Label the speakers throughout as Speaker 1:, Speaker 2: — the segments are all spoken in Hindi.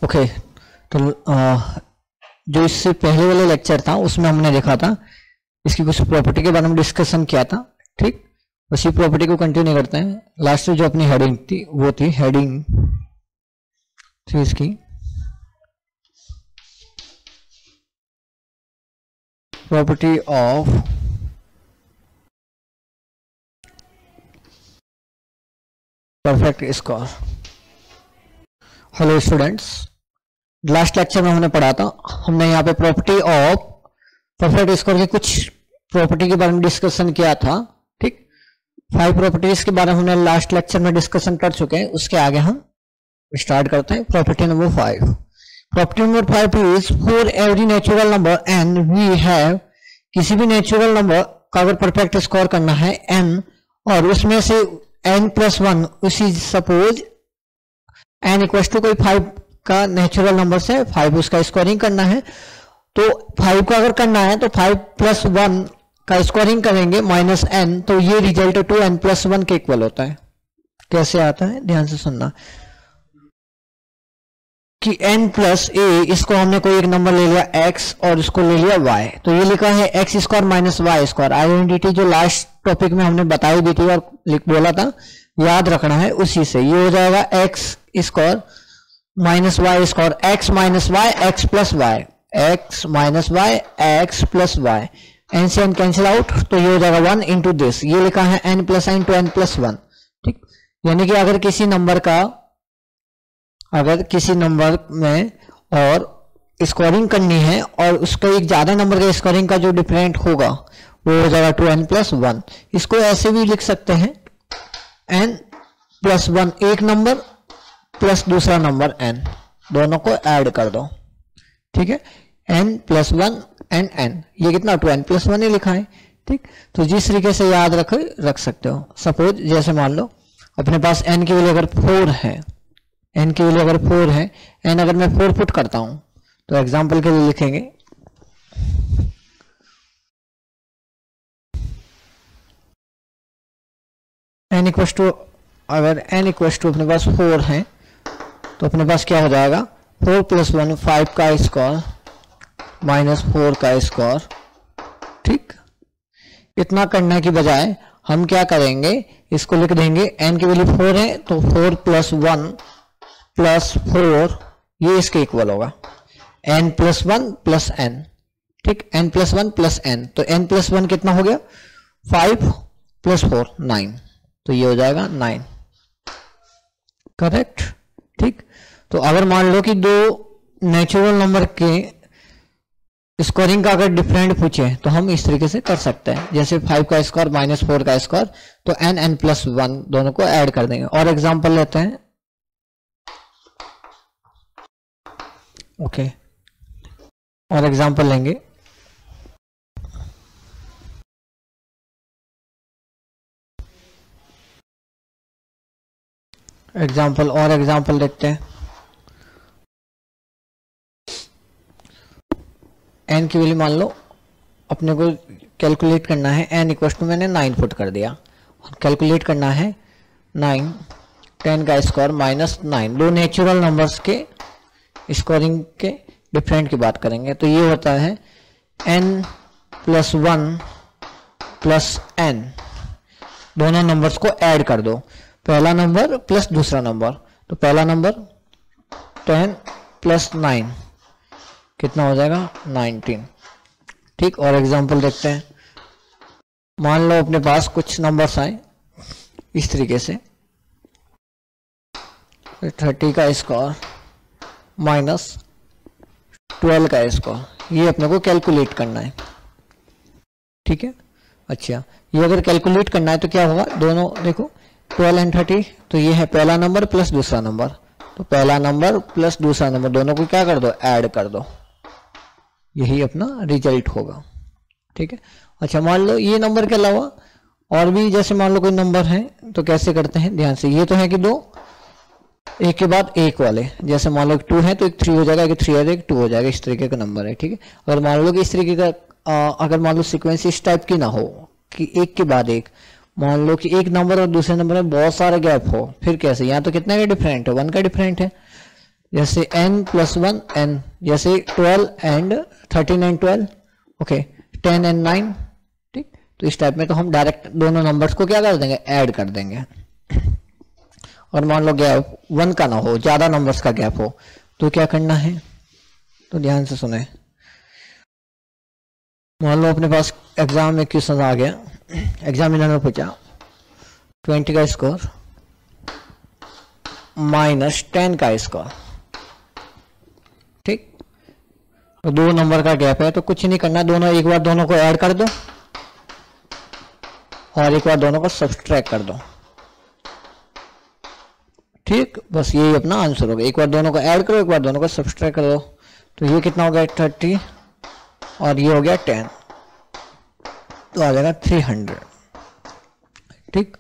Speaker 1: ओके, तो जो इससे पहले वाला लेक्चर था उसमें हमने देखा था इसकी कुछ प्रॉपर्टी के बारे में डिस्कशन किया था। ठीक, उसी प्रॉपर्टी को कंटिन्यू करते हैं। लास्ट में जो अपनी हेडिंग थी वो थी हेडिंग थी इसकी property of perfect score. Hello students, last lecture में हमने पढ़ा था, हमने यहाँ पे प्रॉपर्टी ऑफ परफेक्ट स्कोर की कुछ प्रॉपर्टी के बारे में डिस्कशन किया था। ठीक, 5 प्रॉपर्टीज के बारे में हमने लास्ट लेक्चर में डिस्कशन कर चुके हैं। उसके आगे हम स्टार्ट करते हैं property number 5। Property number 5 is for every natural number n we have, किसी भी नेचुरल नंबर का अगर परफेक्ट स्कोर करना है एन और उसमें से n+1, उसी सपोज n इक्वल टू कोई 5 का नेचुरल नंबर से 5 उसका स्कोरिंग करना है, तो 5 का अगर करना है तो 5+1 का स्कोरिंग करेंगे -n, तो ये रिजल्ट 2n+1 के इक्वल होता है। कैसे आता है ध्यान से सुनना कि n+a, इसको हमने कोई एक नंबर ले लिया x और इसको ले लिया y, तो ये लिखा है x square minus y square. Identity जो लास्ट टॉपिक में हमने बताई भी थी और बोला था याद रखना है, उसी से ये हो जाएगा x square minus y square, x minus y x plus y, x minus y x plus y, n से n कैंसिल आउट, तो ये हो जाएगा 1 इंटू दिस, ये लिखा है n+n टू n+1। ठीक, यानी कि अगर किसी नंबर में और स्कोरिंग करनी है और उसका एक ज्यादा नंबर का स्कोरिंग का जो डिफरेंट होगा वो हो जाएगा 2n+1। इसको ऐसे भी लिख सकते हैं n+1, एक नंबर प्लस दूसरा नंबर n, दोनों को ऐड कर दो। ठीक है, n+1 एंड n, ये कितना 2n+1 ही लिखा है। ठीक, तो जिस तरीके से याद रख सकते हो। सपोज जैसे मान लो अपने पास n की वैल्यू अगर 4 है, n की वैल्यू अगर 4 है, n अगर मैं 4 पुट करता हूं तो एग्जांपल के लिए लिखेंगे n इक्वल टू, अगर n इक्वल टू अपने पास 4 है तो अपने पास क्या हो जाएगा 4+1 5 का स्क्वायर -4 का स्क्वायर। ठीक, इतना करने की बजाय हम क्या करेंगे, इसको लिख देंगे n की वैल्यू 4 है तो 4+1 + 4, ये इसके इक्वल होगा n+1 + n। ठीक, n+1 + n, तो n+1 कितना हो गया 5 + 4 9, तो ये हो जाएगा 9। करेक्ट। ठीक, तो अगर मान लो कि दो नेचुरल नंबर के स्कोरिंग का अगर डिफरेंट पूछे तो हम इस तरीके से कर सकते हैं, जैसे 5 का स्क्वायर -4 का स्क्वायर, तो n+1 दोनों को ऐड कर देंगे। और एग्जांपल लेते हैं। ओके, और एग्जांपल लेंगे। एग्जांपल देखते हैं। n की वैल्यू मान लो अपने को कैलकुलेट करना है, n इक्वल टू मैंने 9 पुट कर दिया, कैलकुलेट करना है 9 10 का स्क्वायर -9, दो नेचुरल नंबर्स के स्कोरिंग के डिफरेंट की बात करेंगे, तो ये होता है n+1 + n, दोनों नंबर्स को ऐड कर दो, पहला नंबर प्लस दूसरा नंबर, तो पहला नंबर 10 + 9 कितना हो जाएगा 19। ठीक, और एग्जांपल देखते हैं। मान लो अपने पास कुछ नंबर्स आए इस तरीके से 30 का स्क्वायर -12 का स्क्वायर, ये अपने को कैलकुलेट करना है। ठीक है, अच्छा, ये अगर कैलकुलेट करना है तो क्या होगा, दोनों देखो 12 एंड 30, तो ये है पहला नंबर प्लस दूसरा नंबर, तो पहला नंबर प्लस दूसरा नंबर दोनों को क्या कर दो, ऐड कर दो, यही अपना रिजल्ट होगा। ठीक है, अच्छा, मान लो ये नंबर के अलावा और भी जैसे मान लो कोई नंबर है तो कैसे करते हैं ध्यान से। ये तो है कि दो एक के बाद एक वाले, जैसे मान लो 2 है तो एक 3 हो जाएगा, एक 3 है तो एक 2 हो जाएगा, इस तरीके का नंबर है। ठीक है, अगर मान लो कि इस तरीके का अगर मान लो सीक्वेंस इस टाइप की ना हो कि एक के बाद एक, मान लो कि एक नंबर और दूसरे नंबर में बहुत सारा गैप हो, फिर कैसे, यहाँ तो कितने का डिफरेंट है 1 का डिफरेंट है, जैसे n + 1 n, जैसे 12 एंड 39 12, ओके 10 एंड 9, ठीक। तो इस टाइप में तो हम डायरेक्ट दोनों नंबर्स को क्या कर देंगे, ऐड कर देंगे। और मान लो गैप 1 का ना हो, ज्यादा नंबर्स का गैप हो, तो क्या करना है, तो ध्यान से सुने। मान लो अपने पास एग्जाम में क्वेश्चन आ गया, एग्जामिनर ने पूछा 20 का स्कोर -10 का स्कोर, ठीक। तो 2 नंबर का गैप है, तो कुछ नहीं करना, दोनों एक बार दोनों को ऐड कर दो और एक बार दोनों को सब्सट्रैक्ट कर दो, ठीक। बस यही अपना आंसर होगा, एक बार दोनों को ऐड करो, एक बार दोनों को सब्सट्रैक्ट कर दो। तो ये कितना हो गया 30 और ये हो गया 10, तो आ जाएगा 300, ठीक।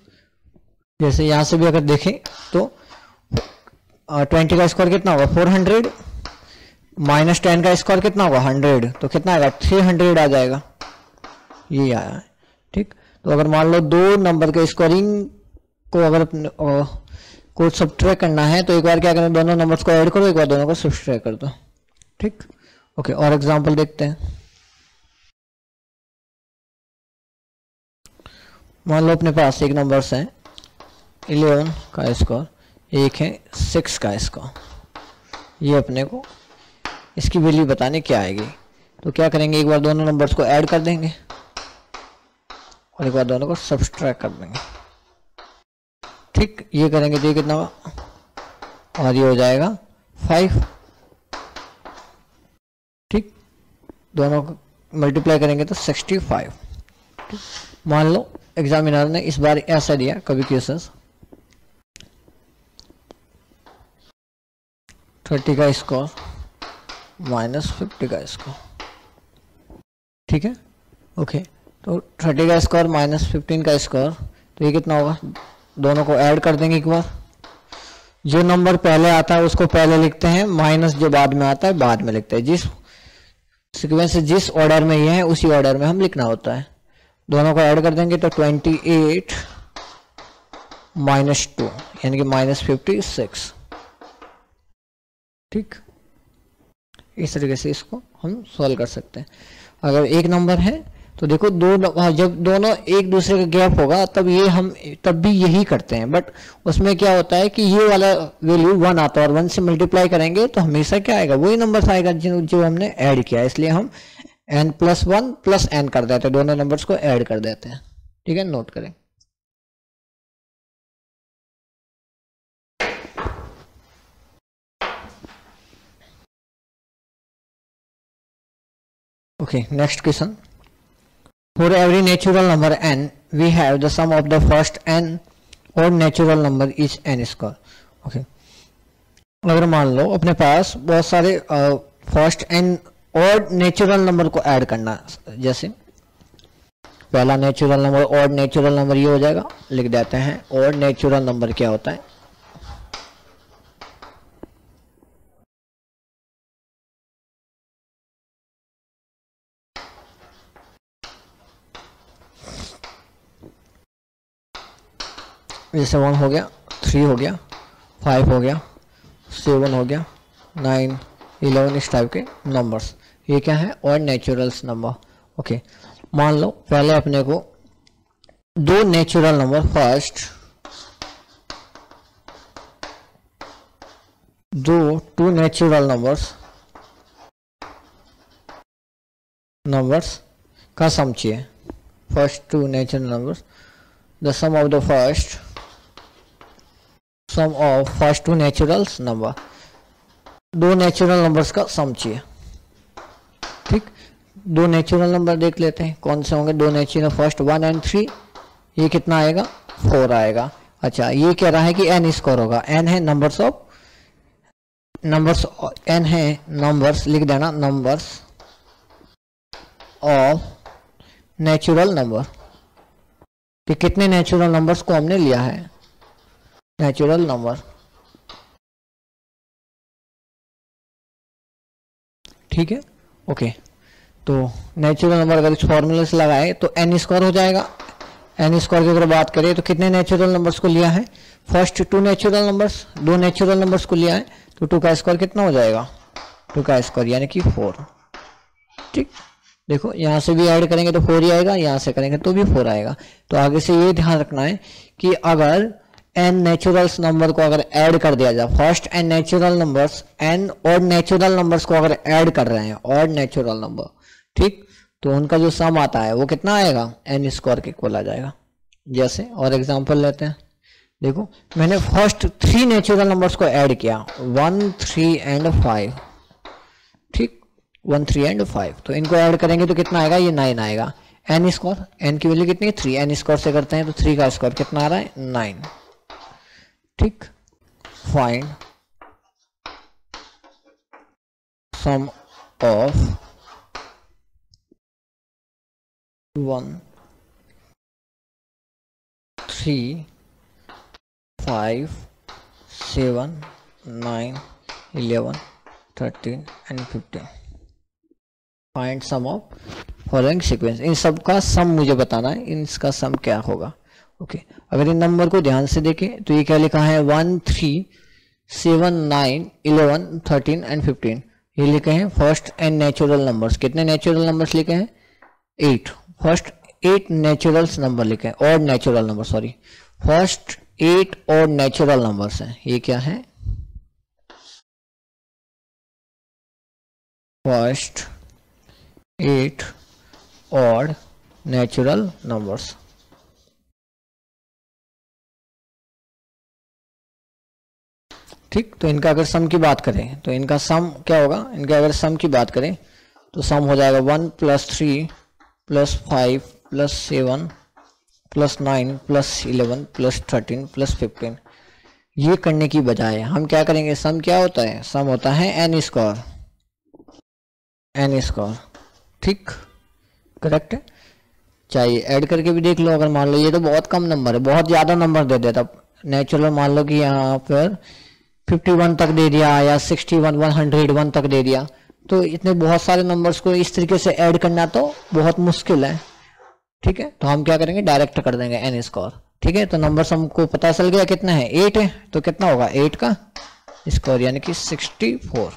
Speaker 1: जैसे यहां से भी अगर देखें तो 20 का स्कोर कितना होगा 400, -10 का स्कोर कितना होगा 100, तो कितना आएगा 300 आ जाएगा, ये आया है, ठीक। तो अगर मान लो 2 नंबर के स्कोरिंग को अगर को सब्ट्रैक्ट करना है, तो एक बार क्या करें, दोनों नंबर्स को ऐड करो, एक बार दोनों को सब्ट्रैक्ट कर दो, ठीक। ओके, और एग्जांपल देखते हैं। मान लो अपने पास एक नंबर्स है 11 का स्कोर, एक है 6 का स्कोर, ये अपने को इसकी वैल्यू बताने क्या आएगी। तो क्या करेंगे, एक बार दोनों नंबर्स को ऐड कर देंगे और एक बार दोनों को सब्सट्रैक्ट कर देंगे, ठीक। ये करेंगे तो ये कितना होगा, और ये हो जाएगा 5, ठीक। दोनों को मल्टीप्लाई करेंगे तो 65, ठीक। मान लो एग्जामिनर ने इस बार ऐसा दिया कभी क्वेश्चन 30 का स्कोर -50 का स्कोर, ठीक है। ओके, तो 30 का स्कोर -15 का स्कोर, तो ये कितना होगा, दोनों को ऐड कर देंगे एक बार। जो नंबर पहले आता है उसको पहले लिखते हैं, माइनस जो बाद में आता है बाद में लिखते हैं। जिस सीक्वेंस से जिस ऑर्डर में ये है उसी ऑर्डर में हम लिखना होता है। दोनों को ऐड कर देंगे तो 28 -2 यानी कि -56, ठीक। इस तरीके से इसको हम सॉल्व कर सकते हैं। अगर एक नंबर है तो देखो जब दोनों एक दूसरे का गैप होगा तब भी यही करते हैं, बट उसमें क्या होता है कि ये वाला वैल्यू 1 आता है और 1 से मल्टीप्लाई करेंगे तो हमेशा क्या आएगा, वही नंबर आएगा जो हमने ऐड किया है। इसलिए हम n+1 + n कर देते हैं, दोनों नंबर्स को ऐड कर देते हैं, ठीक है। नोट करें। Okay, next question. For every natural number n, we have the sum of the first n odd natural number is n square. Okay. अगर मान लो अपने पास बहुत सारे first n odd natural number को ऐड करना, जैसे पहला natural number odd natural number ये हो जाएगा, लिख देते हैं odd नेचुरल नंबर क्या होता है। जैसे 1 हो गया, 3 हो गया, 5 हो गया, 7 हो गया, 9 11 इस टाइप के नंबर्स, ये क्या है और नेचुरल्स नंबर। ओके, मान लो पहले अपने को 2 natural number, first 2 natural numbers का सम चाहिए। First 2 natural numbers, the sum of the first 2 naturals number, 2 natural numbers का सम चाहिए, ठीक। 2 नेचुरल नंबर देख लेते हैं कौन से होंगे। 2 नेचुरल, फर्स्ट 1 और 3, ये कितना आएगा 4 आएगा। अच्छा, ये कह रहा है कि n स्क्वायर होगा, n है नंबर्स n है नंबर्स, लिख देना नंबर्स ऑफ नेचुरल नंबर, कि कितने नेचुरल नंबर्स को हमने लिया है, नेचुरल नंबर, ठीक है। ओके, तो नेचुरल नंबर अगर इस फॉर्मूले से लगाए तो n स्क्वायर हो जाएगा। n स्क्वायर की अगर बात करें तो कितने नेचुरल नंबर्स को लिया है, first 2 natural numbers, 2 natural numbers को लिया है, तो 2 का स्क्वायर कितना हो जाएगा, 2 का स्क्वायर यानी कि 4। ठीक, देखो यहाँ से भी ऐड करेंगे तो 4 ही आएगा, यहाँ से करेंगे तो भी 4 आएगा। तो आगे से ये ध्यान रखना है कि अगर n नेचुरल्स नंबर को अगर ऐड कर दिया जाए, first n natural numbers n और नेचुरल नंबर्स को अगर ऐड कर रहे हैं और नेचुरल नंबर, ठीक, तो उनका जो सम आता है वो कितना आएगा, n स्क्वायर के इक्वल आ जाएगा। जैसे और एग्जांपल लेते हैं, देखो मैंने फर्स्ट 3 नेचुरल नंबर्स को ऐड किया 1 3 एंड 5, ठीक, 1 3 एंड 5, तो इनको ऐड करेंगे तो कितना आएगा, ये 9 आएगा। n स्क्वायर, n की वैल्यू कितनी है 3, n स्क्वायर से करते हैं तो 3 का स्क्वायर कितना आ रहा है 9। ठीक, find sum of 1 3 5 7 9 11 13 and 15। Find sum of following sequence, इन सब का सम मुझे बताना है, इनका सम क्या होगा। ओके, अगर इन नंबर को ध्यान से देखें तो ये क्या लिखा है 1 3 7 9 11 13 एंड 15, ये लिखे हैं फर्स्ट एंड नेचुरल नंबर्स। कितने नेचुरल नंबर्स लिखे हैं, 8, फर्स्ट 8 नेचुरल नंबर लिखे हैं, और नेचुरल नंबर, सॉरी, फर्स्ट 8 और नेचुरल नंबर्स हैं। ये क्या है, फर्स्ट 8 और नेचुरल नंबर्स। ठीक, तो इनका अगर सम की बात करें तो इनका सम क्या होगा, इनका अगर सम की बात करें तो सम हो जाएगा 1 + 3 + 5 + 7 + 9 + 11 + 13 + 15। ये करने की बजाय हम क्या करेंगे, सम क्या होता है, सम होता है n स्क्वायर, n स्क्वायर। ठीक, करेक्ट है, चाहिए ऐड करके भी देख लो। अगर मान लो ये तो बहुत कम नंबर है, बहुत ज्यादा नंबर दे देता, नेचुरल मान लो कि यहाँ पर 51 तक दे दिया या 61 101 तक दे दिया, तो इतने बहुत सारे नंबर्स को इस तरीके से ऐड करना तो बहुत मुश्किल है। ठीक है, तो हम क्या करेंगे, डायरेक्ट कर देंगे n स्क्वायर। ठीक है, तो नंबर हमको पता चल गया कितना है, 8 है, तो कितना होगा 8 का स्क्वायर यानी कि 64।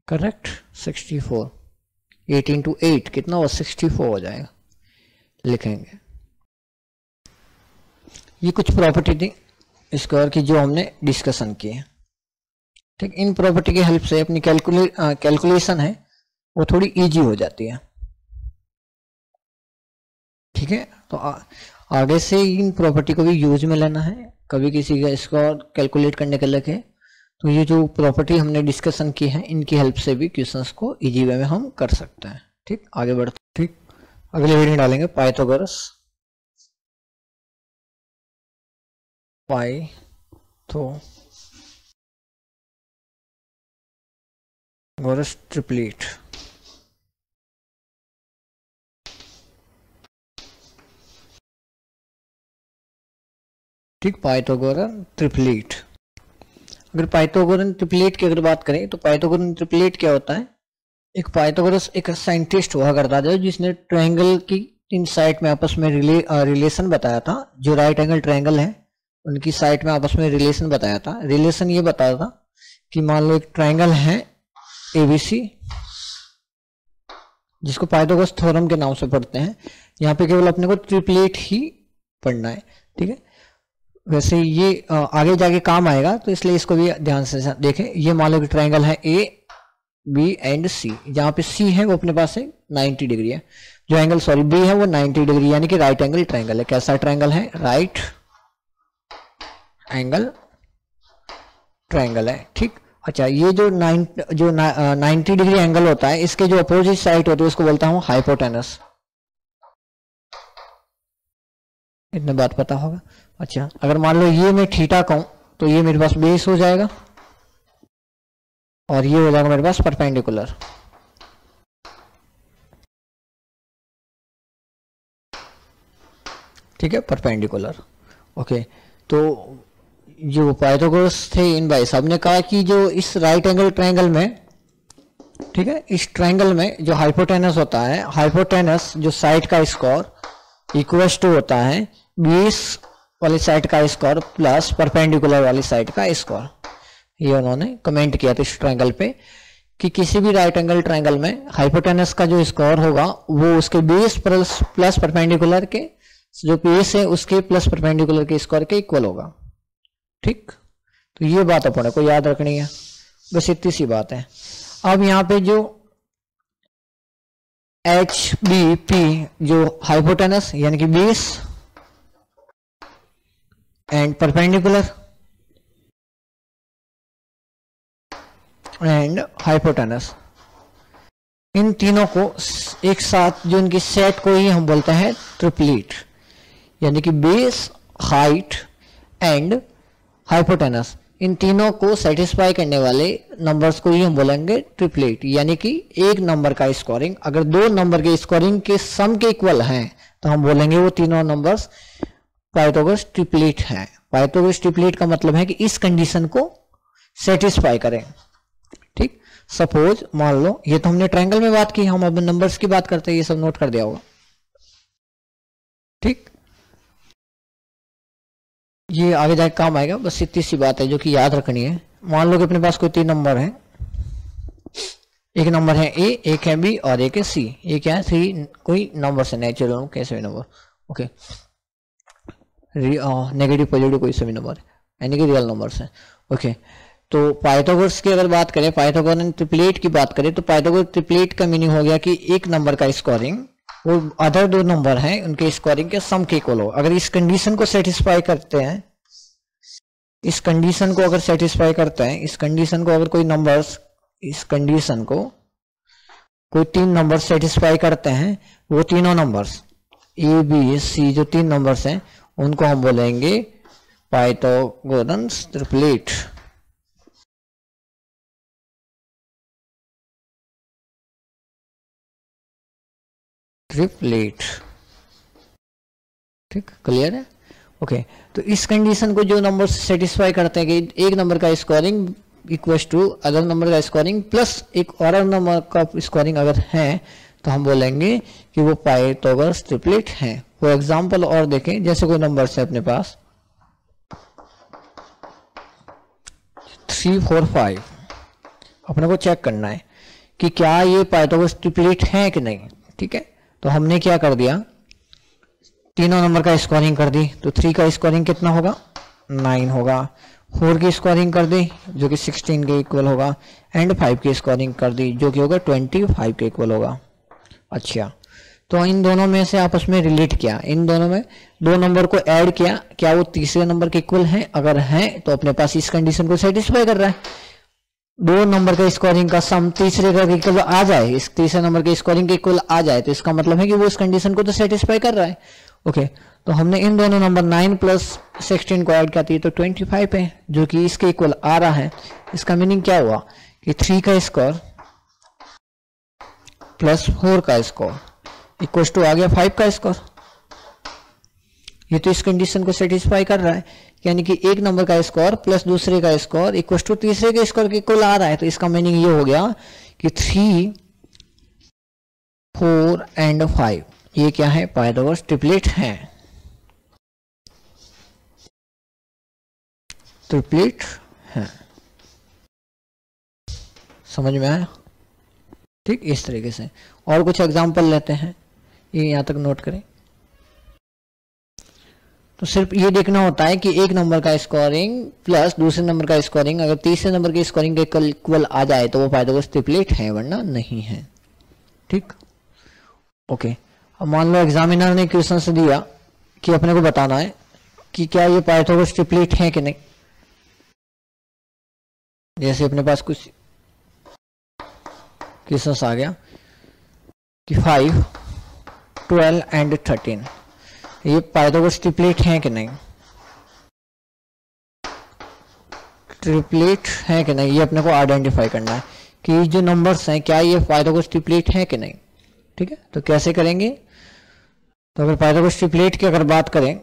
Speaker 1: करेक्ट, 64, 8 × 8 कितना होगा 64 हो जाएगा, लिखेंगे। ये कुछ प्रॉपर्टी थी स्क्वायर की जो हमने डिस्कशन की है। ठीक, इन प्रॉपर्टी की हेल्प से अपनी कैलकुलेशन है वो थोड़ी इजी हो जाती है। ठीक है, तो आगे से इन प्रॉपर्टी को भी यूज में लेना है, कभी किसी का स्क्वायर कैलकुलेट करने के लगे तो ये जो प्रॉपर्टी हमने डिस्कशन की है इनकी हेल्प से भी क्वेश्चंस को इजी वे में हम कर सकते हैं। ठीक, आगे बढ़ते। ठीक, अगले वीडियो में डालेंगे पाइथागोरस ट्रिपलेट। ठीक, पाइथागोरस ट्रिपलेट। अगर पाइथागोरस ट्रिपलेट की अगर बात करें तो पाइथागोरस ट्रिपलेट क्या होता है, एक पाइथागोरस एक साइंटिस्ट हुआ करता था जिसने ट्रायंगल की 3 साइड में आपस में रिलेशन बताया था। जो राइट एंगल ट्रायंगल है उनकी साइड में आपस में रिलेशन बताया था। रिलेशन ये बताया था कि मान लो एक ट्रायंगल है ABC, जिसको पाइथागोरस थ्योरम के नाम से पढ़ते हैं। यहाँ पे केवल अपने को ट्रिपलेट ही पढ़ना है। ठीक है, वैसे ये आगे जाके काम आएगा तो इसलिए इसको भी ध्यान से देखें। ये मान लो कि ट्रायंगल है AB एंड C, जहाँ पे C है वो अपने पास है 90 डिग्री है, जो एंगल सॉरी B है वो 90 डिग्री यानी कि राइट एंगल ट्रायंगल है। कैसा ट्रायंगल है, राइट एंगल ट्रायंगल है। ठीक, अच्छा, ये जो 90 डिग्री एंगल होता है इसके जो अपोजिट साइड होती है उसको बोलता हूँ हाइपोटेनस। इतने बात पता होगा। अच्छा, अगर मान लो ये मैं थीटा कहूं तो ये मेरे पास बेस हो जाएगा और ये हो जाएगा मेरे पास परपेंडिकुलर। ठीक है, परपेंडिकुलर। ओके, तो जो पाइथागोरस थे इन भाई साहब ने कहा कि जो इस राइट एंगल ट्रायंगल में, ठीक है, इस ट्रायंगल में जो हाइपोटेनस होता है, हाइपोटेनस जो साइड का स्क्वायर इक्वल टू होता है बेस वाली साइड का स्क्वायर प्लस परपेंडिकुलर वाली साइड का स्क्वायर। ये उन्होंने कमेंट किया था इस ट्रायंगल पे कि किसी भी राइट एंगल ट्रायंगल में हाइपोटेनस का जो स्क्वायर होगा वो उसके बेस प्लस परपेंडिकुलर के जो बेस है उसके प्लस परपेंडिकुलर के स्क्वायर के इक्वल होगा। ठीक, तो ये बात अपन को याद रखनी है, बस इतनी सी बात है। अब यहाँ पे जो एच बी पी जो हाइपोटेनस यानी कि base and perpendicular and hypotenuse, इन तीनों को एक साथ जो इनकी सेट को ही हम बोलते हैं ट्रिपलेट, यानी कि बेस, हाइट एंड हाइपोटेनस, इन तीनों को सेटिस्फाई करने वाले नंबर्स को ही हम बोलेंगे ट्रिपलेट। यानी कि एक नंबर का स्कोरिंग अगर दो नंबर के स्कोरिंग के सम के इक्वल हैं तो हम बोलेंगे वो तीनों नंबर्स पाइथागोरस ट्रिपलेट हैं। पाइथागोरस ट्रिपलेट का मतलब है कि इस कंडीशन को सेटिस्फाई करें। ठीक, सपोज मान लो ये तो हमने ट्रायंगल में बात की, हम अब नंबर्स की बात करते हैं, ये सब नोट कर दिया होगा। ठीक, ये आगे जाके काम आएगा, बस इतनी सी बात है जो कि याद रखनी है। मान लो कि अपने पास कोई तीन नंबर है, एक नंबर है ए, एक है बी और एक है सी। ये क्या है, थ्री कोई नंबर है, नेचुरल कैसे भी नंबर, ओके, नेगेटिव पॉजिटिव कोई सभी नंबर यानी कि रियल नंबर्स हैं। ओके, तो पाइथागोरस की अगर बात करें, पाइथागोरस ट्रिपलेट की बात करें तो पाइथागोरस ट्रिपलेट का मीनिंग हो गया कि एक नंबर का स्कोरिंग वो अदर दो नंबर हैं उनके स्कोरिंग के सम के इक्वल हो। अगर इस कंडीशन को सेटिस्फाई करते हैं, इस कंडीशन को अगर सेटिस्फाई करते हैं, इस कंडीशन को अगर कोई नंबर्स, इस कंडीशन को कोई तीन नंबर सेटिस्फाई करते हैं, वो तीनों नंबर्स ए बी सी जो तीन नंबर्स हैं उनको हम बोलेंगे पाइथागोरस ट्रिपलेट। ट्रिपलेट, ठीक, क्लियर है। ओके, तो इस कंडीशन को जो नंबर सेटिस्फाई करते हैं कि एक नंबर का squaring equals to other number का स्कोरिंग प्लस एक और नंबर का स्कोरिंग अगर है तो हम बोलेंगे कि वो पाइथागोरस ट्रिपलेट है। फॉर एग्जांपल और देखें, जैसे कोई नंबर है अपने पास 3 4 5, अपने को चेक करना है कि क्या ये पाइथागोरस ट्रिपलेट है कि नहीं। ठीक है, तो हमने क्या कर दिया, तीनों नंबर का स्कोरिंग कर दी, तो 3 का स्कोरिंग कितना होगा, 9 होगा, 4 की स्कोरिंग कर दी जो कि 16 के इक्वल होगा, एंड 5 की स्कोरिंग कर दी जो कि होगा 25 के इक्वल होगा। अच्छा, तो इन दोनों में से आपस में रिलेट किया, इन दोनों में दो नंबर को ऐड किया, क्या वो तीसरे नंबर के इक्वल है, अगर है तो अपने पास इस कंडीशन को सेटिस्फाई कर रहा है। दो नंबर का स्कोरिंग का सम तीसरे का इक्वल आ जाए, इस तीसरे नंबर के स्कोरिंग के इक्वल आ जाए तो इसका मतलब है कि वो इस कंडीशन को तो सेटिस्फाई कर रहा है। ओके, तो हमने इन दोनों नंबर 9 प्लस 16 को ऐड किया तो 25 है जो कि इसके इक्वल आ रहा है। इसका मीनिंग क्या हुआ कि 3 का स्कोर प्लस 4 का स्कोर इक्वल टू आ गया 5 का स्कोर। ये तो इस कंडीशन को सेटिस्फाई कर रहा है, यानी कि एक नंबर का स्कोर प्लस दूसरे का स्कोर इक्वल टू तीसरे के स्कोर के इक्वल आ रहा है। तो इसका मीनिंग ये हो गया कि 3 4 एंड 5 ये क्या है, पाइथागोरस ट्रिपलेट है, ट्रिपलेट है। समझ में आया? ठीक, इस तरीके से और कुछ एग्जांपल लेते हैं, ये यहां तक नोट करें। तो सिर्फ ये देखना होता है कि एक नंबर का स्कोरिंग प्लस दूसरे नंबर का स्कोरिंग अगर तीसरे नंबर के स्कोरिंग के इक्वल आ जाए तो वो पाइथागोरस ट्रिपलेट है, वरना नहीं है। ठीक, ओके। अब मान लो एग्जामिनर ने क्वेश्चन से दिया कि अपने को बताना है कि क्या ये पाइथागोरस ट्रिपलेट है कि नहीं। जैसे अपने पास कुछ क्वेश्चन आ गया कि 5 12 एंड 13 ये पाइथागोरस ट्रिपलेट है कि नहीं, ट्रिपलेट है कि नहीं, ये अपने को आइडेंटिफाई करना है कि जो नंबर्स हैं क्या ये पाइथागोरस ट्रिपलेट है कि नहीं। ठीक है, तो कैसे करेंगे, तो अगर पाइथागोरस ट्रिपलेट की अगर बात करें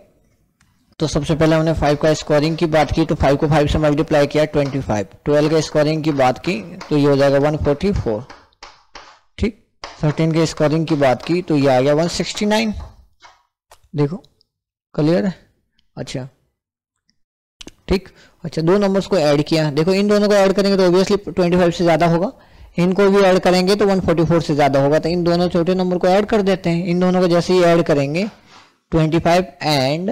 Speaker 1: तो सबसे पहले हमने 5 का स्कोरिंग की बात की तो 5 को 5 से मल्टीप्लाई किया 25, 12 के स्कोरिंग की बात की तो ये हो जाएगा 144। ठीक, 13 के स्कोरिंग की बात की तो ये आ गया 169। देखो क्लियर है? अच्छा, ठीक, अच्छा, दो नंबर्स को ऐड किया, देखो इन दोनों को ऐड करेंगे तो ऑब्वियसली 25 से ज़्यादा होगा, इनको भी ऐड करेंगे तो 144 से ज़्यादा होगा, तो इन दोनों छोटे नंबर को ऐड कर देते हैं। इन दोनों को जैसे ही ऐड करेंगे 25 एंड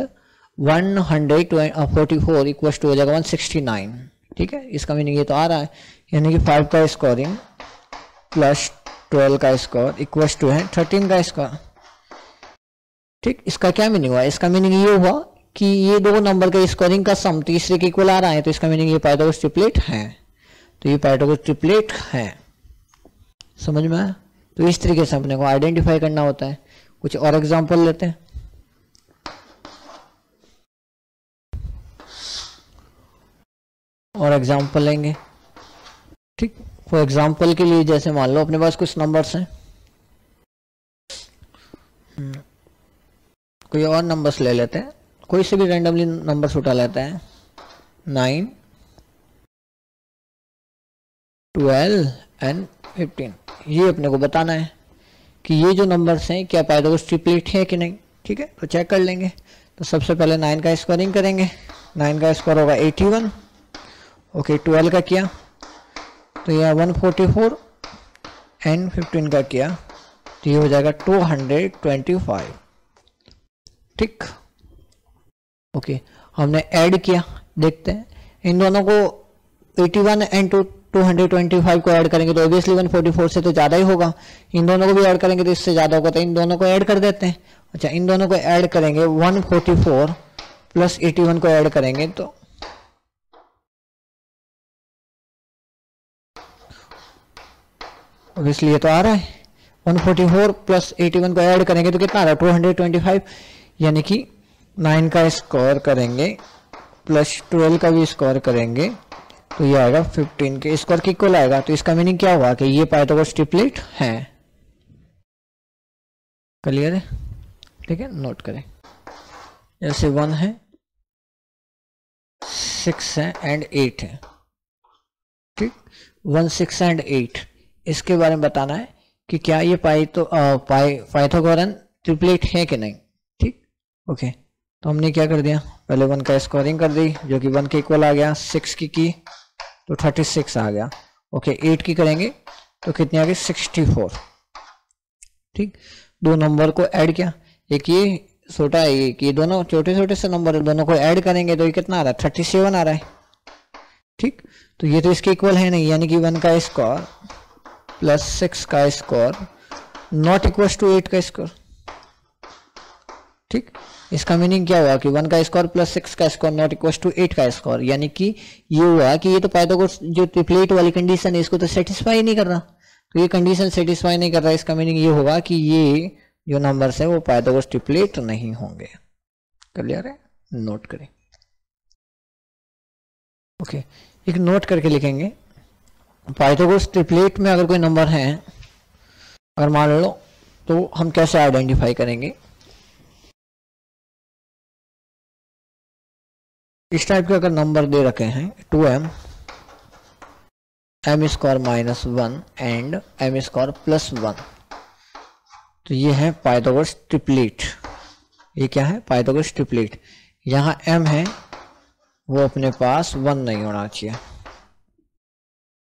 Speaker 1: 144 इक्वल टू हो जाएगा 169। ठीक है, इसका मीनिंग ये तो आ रहा है, यानी कि 5 का स्कोरिंग प्लस 12 का स्कोर इक्वल टू है 13 का स्कोर। ठीक, इसका क्या मीनिंग हुआ? इसका मीनिंग ये हुआ कि ये दो नंबर का स्कोरिंग का सम तीसरे के इक्वल आ रहा है, तो इसका मीनिंग ये पाइथागोरस ट्रिपलेट है। तो ये पाइथागोरस ट्रिपलेट है, समझ में आया? तो इस तरीके से अपने को आइडेंटिफाई करना होता है। कुछ और एग्जांपल लेते हैं। और एग्जांपल लेंगे। ठीक, फॉर एग्जांपल के लिए जैसे मान लो अपने पास कुछ नंबर्स हैं, कोई और नंबर्स ले लेते हैं, कोई से भी रैंडमली नंबर्स उठा लेते हैं। 9, 12 एंड 15। ये अपने को बताना है कि ये जो नंबर्स हैं क्या पाइथागोरस ट्रिपलेट है कि नहीं। ठीक है, तो चेक कर लेंगे। तो सबसे पहले 9 का स्कोरिंग करेंगे। 9 का स्कोर होगा 81। ओके, 12 का किया तो यह 144 एंड 15 का किया तो ये हो जाएगा 225। ठीक, ओके, हमने ऐड किया, देखते हैं इन दोनों को 81 एंड 225 को ऐड करेंगे तो ऑब्वियसली 144 से तो ज़्यादा ही होगा। इन दोनों को भी ऐड करेंगे तो इससे ज़्यादा होगा, तो इन दोनों को ऐड कर देते हैं। अच्छा, इन दोनों को ऐड करेंगे 144 प्लस 81 को ऐड करेंगे तो ऑब्वियसली ये तो आ रहा है। 144 प्लस 81 को ऐड करेंगे तो कितना आ रहा है? 225, यानी कि 9 का स्कोर करेंगे प्लस 12 का भी स्कोर करेंगे तो ये आएगा 15 के स्कोर के इक्वल आएगा। तो इसका मीनिंग क्या हुआ कि ये पाइथागोरस ट्रिपलेट है। क्लियर है? ठीक है, नोट करें। जैसे 1 है, 6 है एंड 8 है। ठीक, 1, 6 एंड 8, इसके बारे में बताना है कि क्या ये पाइथागोरन ट्रिपलेट है कि नहीं। ठीक, ओके, तो हमने क्या कर दिया, पहले 1 का स्कोरिंग कर दी जो कि 1 के इक्वल आ गया। 6 की तो 36 आ गया। ओके, 8 की करेंगे तो कितनी आ गई? 64। ठीक, दो नंबर को ऐड किया, एक ये छोटा है, एक ये, दोनों छोटे छोटे से नंबर है, दोनों को ऐड करेंगे तो ये कितना आ रहा है? 37 आ रहा है। ठीक, तो ये तो इसके इक्वल है नहीं, यानी कि 1 का स्कोर प्लस 6 का स्कोर नॉट इक्वल टू 8 का स्कोर। ठीक, इसका मीनिंग क्या हुआ कि 1 का स्कोर प्लस 6 का स्कोर नॉट इक्वल टू 8 का स्कोर, यानी कि ये हुआ कि ये तो पाइथागोरस जो ट्रिपलेट वाली कंडीशन है इसको तो सेटिस्फाई नहीं कर रहा। तो ये कंडीशन सेटिस्फाई नहीं कर रहा, इसका मीनिंग ये होगा कि ये जो नंबर्स है वो पाइथागोरस ट्रिपलेट नहीं होंगे। क्लियर है? नोट करें। ओके, एक नोट करके लिखेंगे, पाइथागोरस ट्रिपलेट में अगर कोई नंबर है, अगर मान लो, तो हम कैसे आइडेंटिफाई करेंगे। इस टाइप के अगर नंबर दे रखे हैं 2m, m square minus 1 and m square plus 1, तो ये है पाइथागोरस ट्रिपलेट। ये क्या है? Pythagoras triplet. यहाँ m है वो अपने पास 1 नहीं होना चाहिए।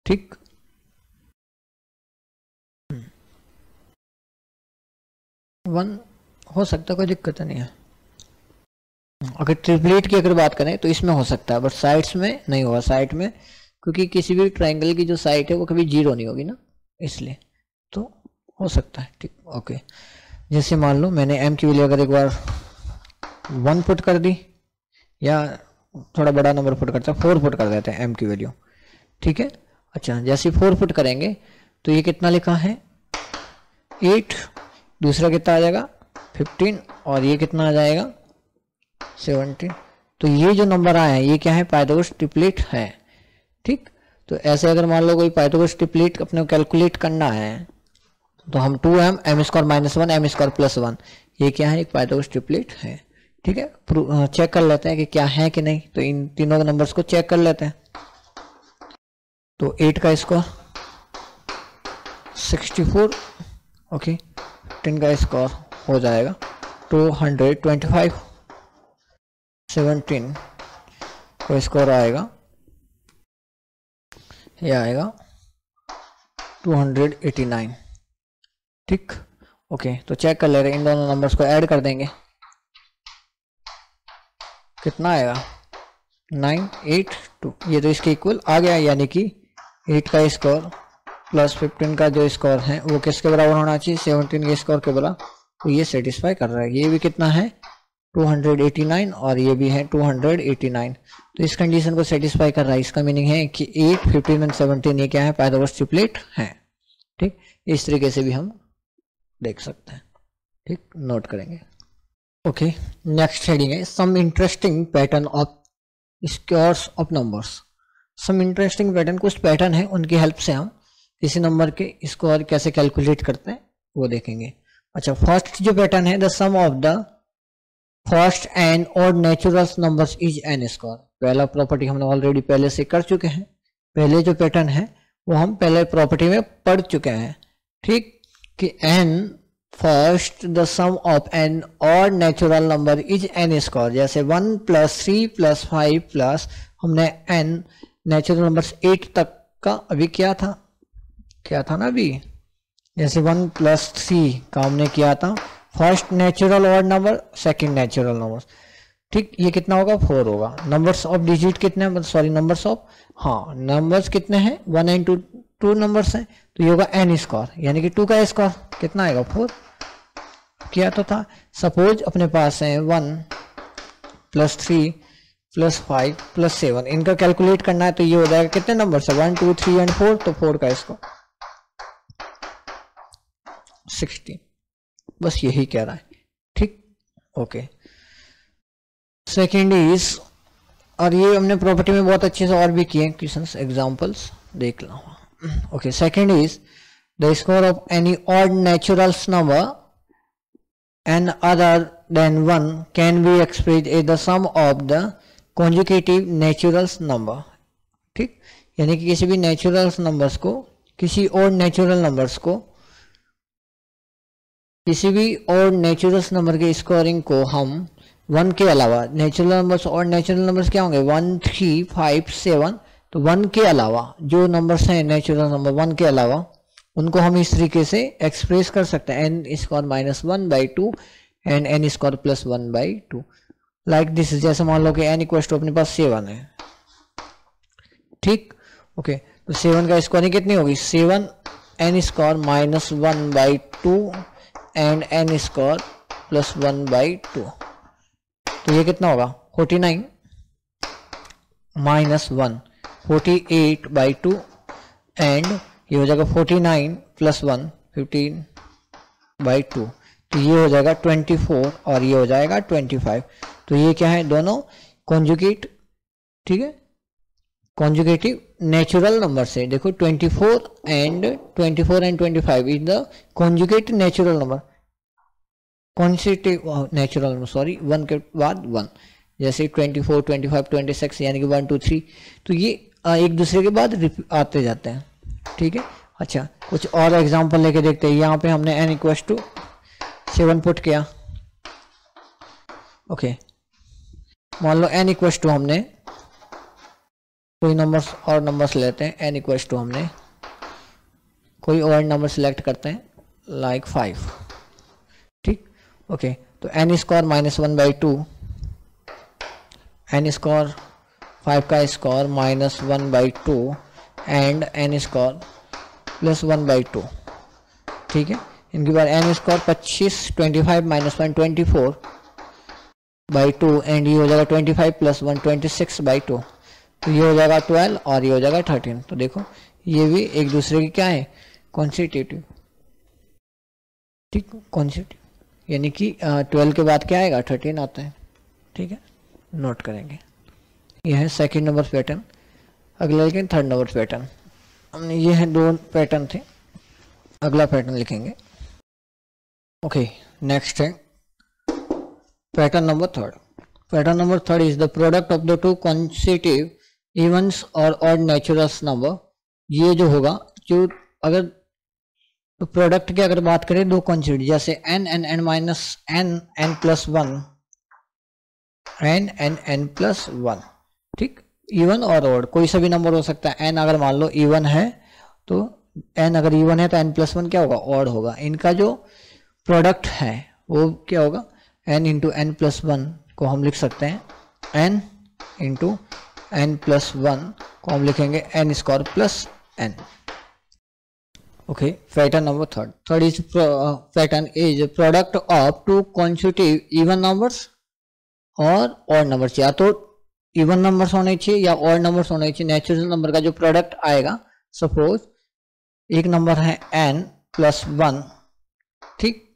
Speaker 1: ठीक, वन हो सकता है, कोई दिक्कत नहीं है। अगर ट्रिपलेट की अगर बात करें तो इसमें हो सकता है, बट साइड्स में नहीं होगा। साइड में, क्योंकि किसी भी ट्रायंगल की जो साइड है वो कभी 0 नहीं होगी ना, इसलिए तो हो सकता है। ठीक, ओके, जैसे मान लो मैंने m की वैल्यू अगर एक बार 1 पुट कर दी, या थोड़ा बड़ा नंबर पुट करता है, 4 पुट कर देते हैं m की वैल्यू। ठीक है, अच्छा, जैसे 4 पुट करेंगे तो ये कितना लिखा है? 8, दूसरा कितना आ जाएगा? 15, और ये कितना आ जाएगा? 17। तो ये जो नंबर आया है ये क्या है? पाइथागोरस ट्रिपलेट है। ठीक, तो ऐसे अगर मान लो कोई पाइथागोरस ट्रिपलेट अपने को कैलकुलेट करना है तो हम 2m, m square minus 1, m square plus 1, ये क्या है? एक पाइथागोरस ट्रिपलेट है। ठीक है, चेक कर लेते हैं कि क्या है कि नहीं। तो इन तीनों नंबर्स को चेक कर लेते हैं। तो 8 का स्क्वायर 64, ओके, 10 का स्क्वायर हो जाएगा 225, 17 का स्क्वायर आएगा ये आएगा 289। ठीक, ओके। तो चेक कर ले रहे हैं, इन दोनों नंबर्स को ऐड कर देंगे, कितना आएगा 982। ये तो इसके इक्वल आ गया, यानी कि 8 का स्कोर प्लस 15 का जो स्कोर है वो किसके बराबर होना चाहिए, 17 के स्कोर के बराबर। तो ये सेटिस्फाई कर रहा है। ये भी कितना है 289 और ये भी है 289। तो इस कंडीशन को सेटिस्फाई कर रहा है। इसका मीनिंग है कि 8, 15 और 17 ये क्या है, पाइथागोरस ट्रिपलेट है। ठीक, इस तरीके से भी हम देख सकते हैं। ठीक, नोट करेंगे। ओके, नेक्स्ट हेडिंग है some interesting pattern of squares of numbers. Some interesting pattern, कुछ पैटर्न है उनकी हेल्प से हम किसी नंबर के स्क्वायर कैसे कैलकुलेट करते हैं वो देखेंगे। अच्छा, फर्स्ट जो पैटर्न है, the sum of the first and odd natural numbers is n square. पहला प्रॉपर्टी हमने ऑलरेडी पहले से कर चुके हैं। पहले जो पैटर्न है वो हम पहले प्रॉपर्टी में पढ़ चुके हैं। ठीक, कि n first the sum of n odd natural number is n square. जैसे 1 + 3 + 5 प्लस हमने एन नेचुरल नंबर्स 8 तक का अभी क्या था ना अभी, जैसे 1 + 3 का हमने किया था first natural odd number, second natural number. ठीक, ये कितना होगा 4 होगा। नंबर्स ऑफ डिजिट कितने हैं, सॉरी नंबर्स ऑफ, हाँ नंबर्स कितने हैं 1 एंड 2 नंबर्स हैं। तो ये होगा एन स्क्वायर, यानी कि 2 का स्क्वायर कितना आएगा 4 किया तो था। सपोज अपने पास है 1 + 3 + 5 + 7, इनका कैलकुलेट करना है। तो ये हो जाएगा कितने नंबर है 1, 2, 3 एंड 4, तो 4 का स्क्वायर 16। बस यही कह रहा है। ठीक, ओके। सेकेंड इज, और ये हमने प्रॉपर्टी में बहुत अच्छे से और भी किए क्वेश्चंस, एग्जांपल्स देख लो। Okay, second is the square of any odd naturals number and other than 1 can be expressed as the sum of the conjugative naturals number. ठीक, यानी कि किसी भी नेचुरल्स नंबर्स को, किसी और नेचुरल नंबर्स को, किसी भी और नेचुरल नंबर के स्कोरिंग को हम 1 के अलावा, नेचुरल नंबर्स और नेचुरल नंबर्स क्या होंगे 1, 3, 5, 7, तो 1 के अलावा जो नंबर्स हैं नेचुरल नंबर 1 के अलावा, उनको हम इस तरीके से एक्सप्रेस कर सकते हैं n² -1/2 and n² +1/2 like this. जैसे मान लो कि n = अपने पास 7 है। ठीक, ओके। तो 7 का स्क्वायरिंग कितनी होगी 7 n² -1/2 एंड n² +1/2। तो ये कितना होगा 49 - 1 48/2 एंड ये हो जाएगा 49 + 1 15/2। तो ये हो जाएगा 24 और ये हो जाएगा 25। तो ये क्या है दोनों कॉन्जुगेट, ठीक है, कॉन्जुगेटिव नेचुरल नंबर से। देखो 24 and 25 is the conjugate natural number, consecutive natural number, sorry 1 के बाद 1, जैसे 24, 25, 26 यानी कि 1, 2, 3। तो ये एक दूसरे के बाद आते जाते हैं। ठीक है, अच्छा कुछ और एग्जांपल लेके देखते हैं। यहाँ पे हमने n = 7 पुट किया। ओके, मान लो n = हमने कोई नंबर्स और नंबर्स लेते हैं। n = हमने कोई और नंबर सिलेक्ट करते हैं लाइक 5। ठीक, ओके। तो n² -1/2, n² 5 का स्क्वायर -1/2 एंड n² +1/2। ठीक है, इनके बाद n² 25, 25 - 1 24/2 एंड ये हो जाएगा 25 + 1 26/2। तो ये हो जाएगा 12 और ये हो जाएगा 13। तो देखो ये भी एक दूसरे की क्या है कॉन्सिटिव। ठीक, कॉन्सिटिव यानी कि 12 के बाद क्या आएगा 13 आता है। ठीक है, नोट करेंगे। यह है सेकंड नंबर पैटर्न। अगला लिखेंगे थर्ड नंबर पैटर्न। हमने ये है 2 पैटर्न थे, अगला पैटर्न लिखेंगे। ओके, नेक्स्ट है pattern number 3। Pattern number 3 is the product of the 2 consecutive evens और ऑड नेचुरल्स नंबर। ये जो होगा, जो अगर तो प्रोडक्ट की अगर बात करें 2 कॉन्सिक्यूटिव, जैसे n n n -n n+1 n n n+1। ठीक, इवन और ऑड, कोई सा भी नंबर हो सकता है। एन अगर मान लो इवन है तो एन अगर इवन है तो एन प्लस वन क्या होगा, ऑड होगा। इनका जो प्रोडक्ट है वो क्या होगा, n into n plus one को हम लिख सकते हैं n into n plus one को हम लिखेंगे n square plus n. Okay, pattern number third is pattern is product of two consecutive even numbers और ऑड नंबर्स। या तो इवन नंबर्स होने चाहिए या ऑड नंबर्स होने चाहिए। नेचुरल नंबर का जो प्रोडक्ट आएगा, सपोज एक नंबर है n प्लस वन, ठीक,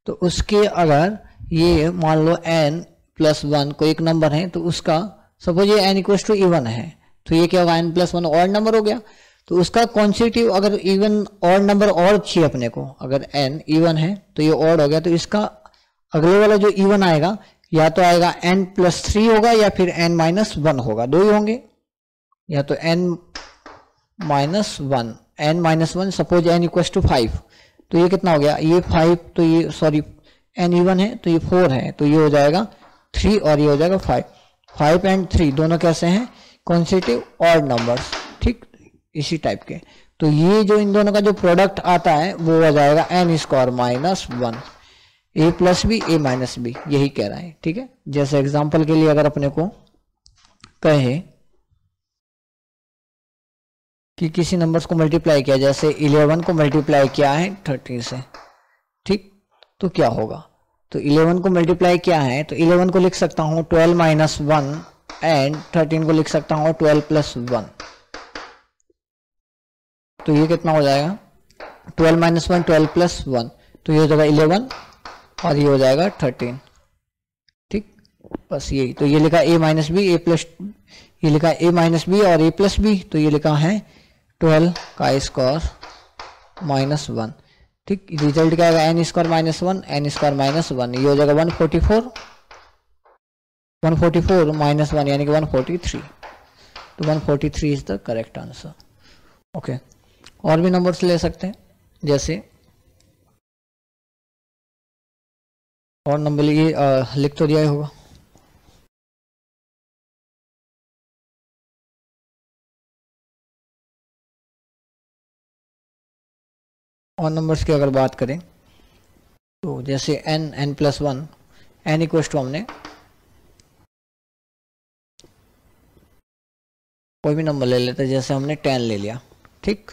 Speaker 1: तो उसके अगर ये मान लो n प्लस वन को एक नंबर है तो उसका सपोज ये n इक्वल टू इवन है तो ये क्या होगा, n plus one odd number हो गया। तो उसका कॉन्सेक्यूटिव अगर इवन ऑड नंबर और चाहिए अपने को, अगर n इवन है तो ये ऑड हो गया, तो इसका अगले वाला जो इवन आएगा या तो आएगा n प्लस थ्री होगा या फिर n माइनस वन होगा, दो ही होंगे, या तो n minus one, n minus one, suppose n equal to five, तो ये कितना हो गया, ये फाइव, तो ये सॉरी n इवन है तो ये फोर है, तो ये हो जाएगा थ्री और ये हो जाएगा फाइव। फाइव एंड थ्री दोनों कैसे हैं, कॉन्सेक्यूटिव ऑड नंबर्स, ठीक, इसी टाइप के। तो ये जो इन दोनों का जो प्रोडक्ट आता है वो हो जाएगा N square minus one, A plus b a minus B, यही कह रहा है, ठीक है। जैसे एग्जांपल के लिए अगर अपने को कहे कि किसी नंबर्स को मल्टीप्लाई किया, जैसे 11 को मल्टीप्लाई किया है 30 से, ठीक, तो क्या होगा, तो 11 को मल्टीप्लाई किया है तो 11 को लिख सकता हूं 12 माइनस वन एंड 13 को लिख सकता हूं 12 प्लस वन, तो ये कितना हो जाएगा 12 माइनस वन 12 प्लस वन, तो ये हो जाएगा 11 और ये हो जाएगा 13, ठीक, बस यही। तो ये लिखा a minus b a plus, ये लिखा a माइनस बी और a प्लस बी, तो ये लिखा है 12 का स्क्वायर माइनस वन, ठीक। रिजल्ट क्या आएगा, n square minus one n square minus one, ये हो जाएगा 144, 144 माइनस वन यानी कि 143, तो 143 is the correct answer. Okay, और भी नंबर्स ले सकते हैं, जैसे और नंबर ये लिख तो दिया होगा, और नंबर्स की अगर बात करें तो जैसे n n plus one, n equal to हमने कोई भी नंबर ले लेते, जैसे हमने 10 ले लिया, ठीक,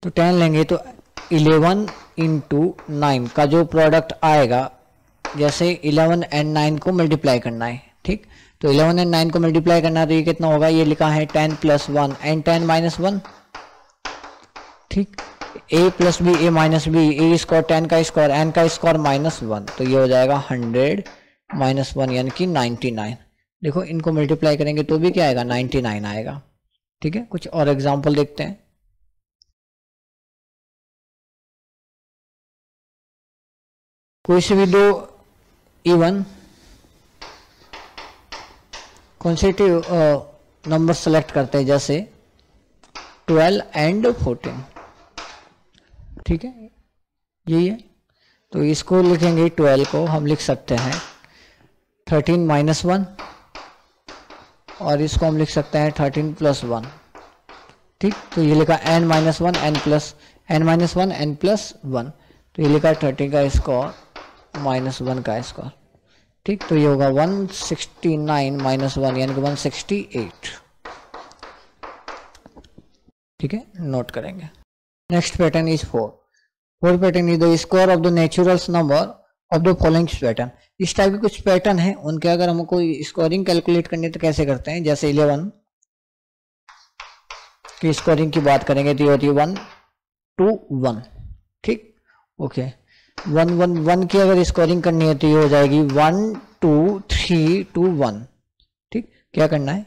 Speaker 1: तो 10 लेंगे तो 11 इंटू 9 का जो प्रोडक्ट आएगा, जैसे 11 एंड 9 को मल्टीप्लाई करना है, ठीक, तो 11 एंड 9 को मल्टीप्लाई करना है तो ये कितना होगा, ये लिखा है 10 plus one and 10 minus one, ठीक, a plus b a minus b, a square 10 का स्क्वायर n का स्क्वायर माइनस वन, तो ये हो जाएगा 100 माइनस वन यानी कि 99। देखो इनको मल्टीप्लाई करेंगे तो भी क्या आएगा, 99 आएगा, ठीक है। कुछ और एग्जांपल देखते हैं, कोई से भी दो इवन कॉन्सेक्यूटिव नंबर सेलेक्ट करते हैं, जैसे 12 एंड 14, ठीक है, यही है। तो इसको लिखेंगे 12 को हम लिख सकते हैं 13 माइनस वन और इसको हम लिख सकते हैं 13 प्लस वन, ठीक, तो ये लिखा n minus one n plus n minus one n plus one, तो ये लिखा 13 का स्क्वायर माइनस वन का स्क्वायर, ठीक, तो ये होगा 169 माइनस वन यानी कि 168, ठीक है, नोट करेंगे। Next pattern is four pattern is the square of the naturals number of the following pattern. इस टाइप के कुछ पैटर्न है, उनके अगर हमको स्कोरिंग कैलकुलेट करनी है तो कैसे करते हैं, जैसे 11 की स्कोरिंग की बात करेंगे तो ये होती है 1 2 1, ठीक, ओके। 1 1 1 की अगर स्कोरिंग करनी है तो ये हो जाएगी 1 2 3 2 1, ठीक। क्या करना है,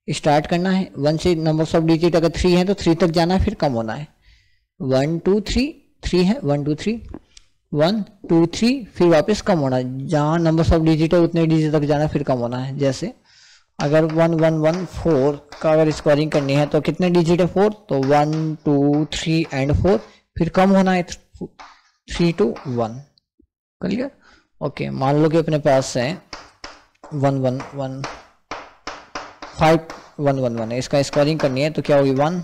Speaker 1: स्टार्ट करना है 1 से, नंबर्स ऑफ डिजिट अगर 3 है तो 3 तक जाना है फिर कम होना है, 1 2 3 3 है 1 2 3 1 2 3 फिर वापस कम होना है, जहां नंबर्स ऑफ डिजिट है उतने डिजिट तक जाना फिर कम होना है। जैसे अगर 1 1 1 4 का अगर स्कोरिंग करनी है तो कितने डिजिट है 4, तो 1 2 3 एंड 4 फिर कम होना है 3 2 1, क्लियर, ओके। मान लो कि अपने पास है 111 5111 है, इसका स्कोरिंग करनी है तो क्या होगी 1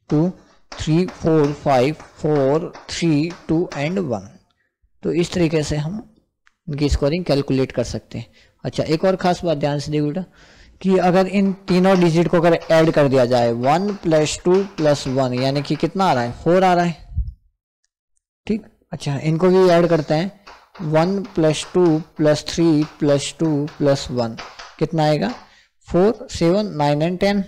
Speaker 1: 2 3 4 5 4 3 2 एंड 1। तो इस तरीके से हम इनकी स्कोरिंग कैलकुलेट कर सकते हैं। अच्छा, एक और खास बात ध्यान से देखो बेटा कि अगर इन तीनों डिजिट को अगर ऐड कर दिया जाए 1 + 2 + 1 यानी कि कितना आ रहा है 4 आ रहा है, ठीक। अच्छा, इनको भी ऐड करते हैं 1 + 2 + 3 + 2 + 1 कितना आएगा 4 7 9 एंड 10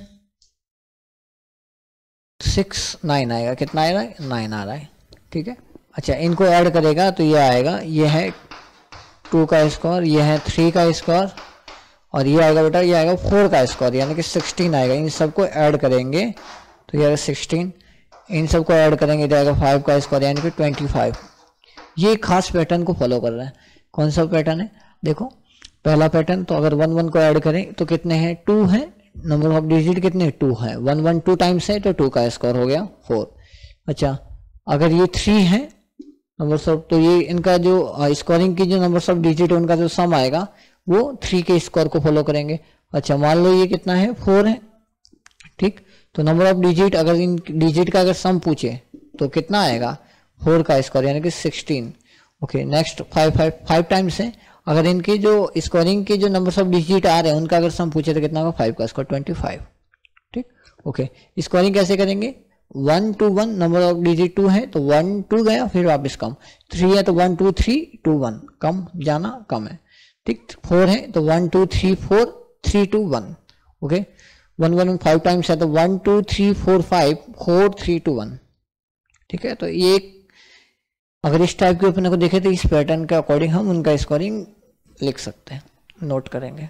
Speaker 1: 6 9 आएगा, कितना आएगा 9 आ रहा है, ठीक है। अच्छा, इनको ऐड करेगा तो ये आएगा, ये है 2 का स्कोर, ये है 3 का स्कोर और ये आएगा बेटा, ये आएगा 4 का स्कोर यानी कि 16 आएगा। इन सबको ऐड करेंगे तो ये आएगा 16, इन सबको ऐड करेंगे तो आएगा 5 का स्कोर यानी कि 25। ये खास पैटर्न को फॉलो कर रहा है। कौन सा पैटर्न है देखो, पहला पैटर्न तो अगर 1 1 को ऐड करें तो कितने हैं 2 है, नंबर ऑफ डिजिट कितने 2 है, 1 1 2 टाइम्स है तो 2 का स्कोर हो गया 4। अच्छा, अगर ये 3 है नंबर्स ऑफ, तो ये इनका जो स्कोरिंग की जो नंबर्स ऑफ डिजिट है उनका जो सम आएगा वो 3 के स्कोर को फॉलो करेंगे। अच्छा, मान लो ये कितना है 4 है, ठीक। तो नंबर ऑफ डिजिट, अगर इन डिजिट का अगर सम पूछे तो कितना आएगा 4 का स्कोर यानी कि 16। ओके, नेक्स्ट 5 टाइम्स है, अगर इनकी जो स्कोरिंग की जो नंबर्स ऑफ डिजिट आ रहे हैं उनका अगर सम पूछे तो कितना होगा 5 का स्कोर 25, ठीक। ओके, स्कोरिंग कैसे करेंगे 1 2 1, नंबर ऑफ डिजिट 2 है तो 1 2 गया फिर वापस कम, 3 है तो 1 2 3 2 1 कम जाना कम है, ठीक। 4 है तो 1 2 3 4 3 2 1। ओके, 1 1 5 टाइम्स है तो 1 2 3 4 5 4 3 2 1, ठीक है। तो ये अगर इस टाइप के अपने को देखे तो इस पैटर्न के अकॉर्डिंग हम उनका स्कोरिंग लिख सकते हैं, नोट करेंगे।